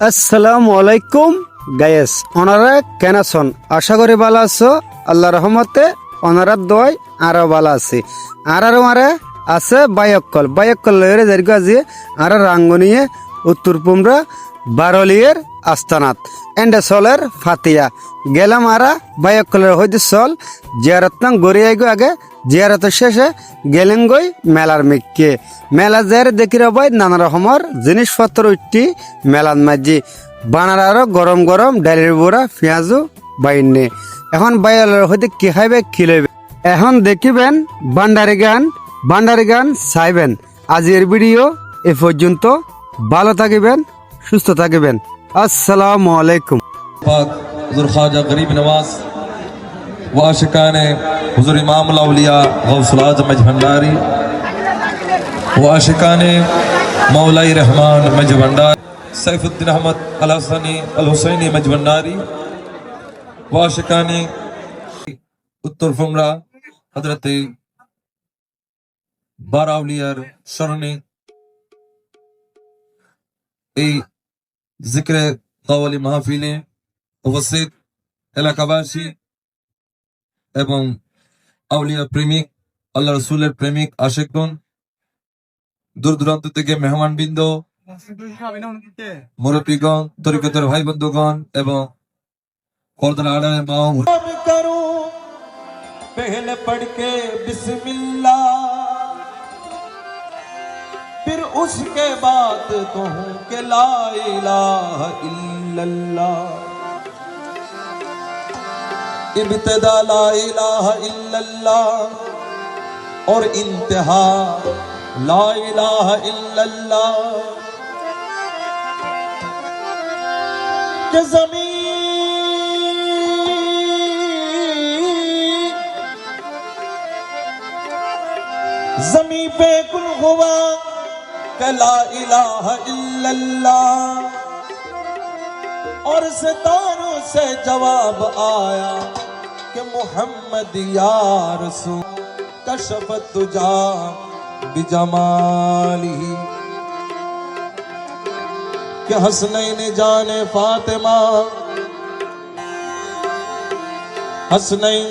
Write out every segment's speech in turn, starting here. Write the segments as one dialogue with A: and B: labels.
A: আসসালামু আলাইকুম গায়েস, ওনারা কেন আছেন? আশা করি ভালো আছো। আল্লাহ রহমতে ওনারা দয় আরো ভালো আছে। আর মারে আছে বাইকল লয়ের দীর্ঘ আজি আর রাঙ্গনিয়ে উত্তর পুমরা বারলিয়ের আস্তানাত এন্ডে চলের ফাতিয়া গেলাম আরা বাইকলের হইতে চল জিয়ারত নাম গড়িয়ে গো আগে জিয়ারতের শেষে গেলেন গই মেলার মিককে মেলা যার দেখি রবাই নানা রকমের জিনিসপত্র উঠতি মেলার মাঝি বানার আরো গরম গরম ডালের বুড়া পেঁয়াজু বাইনে এখন বাইলের হইতে কি খাইবে কি লইবে এখন দেখিবেন বান্ডারি গান চাইবেন। আজকের ভিডিও এ পর্যন্ত। ভালো থাকিবেন, সুস্থ থাকিবেন। আসসালামু আলাইকুম।
B: पाक हुजूर ख्वाजा गरीब नवाज व आशिकान हुजूर इमाम औलिया गौसुल आज़म मज भंडारी व आशिकान मौलाई रहमान मज भंडारी सैफुद्दीन अहमद अल हसनी अल हुसैनी मज भंडारी व आशिकान उत्तर फुमरा हजरत बाराउलियार शरणे এই জিক্রে কাওয়ালি মাহফিলে উপস্থিত এলাকাবাসী এবং আউলিয়া প্রেমিক, আল্লাহ রসুলের প্রেমিক আশিকগণ, দূর দূরান্ত থেকে মেহমানবৃন্দ, মুরব্বীগণ, তরিকতের ভাই বন্ধুগণ এবং পর্দার আড়ালে মা করো পহলে পড় কে বিসমিল্লাহ फिर उसके बाद कहूं के ला इलाहा इल्लल्लाह इब्तिदा ला इलाहा इल्लल्लाह और इंतहा ला इलाहा इल्लल्लाह के ज़मीन पे कुल हुआ ला इलाहा इल्लल्लाह और सितारों से जवाब आया कि मुहम्मद या रसूल कशफत तुजा बिजमाली कि हसनैन जाने फातिमा हसनैन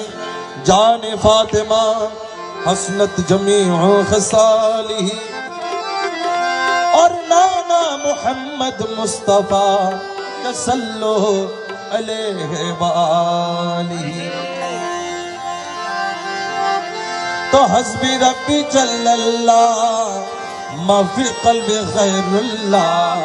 B: जाने फातिमा हसनत जमीउ खसाली और नाना मोहम्मद मुस्तफा सल्लो अलैहि वाली तो हस्बी रब्बी जल्लल्लाह मा फी क़ल्बि गैरुल्लाह।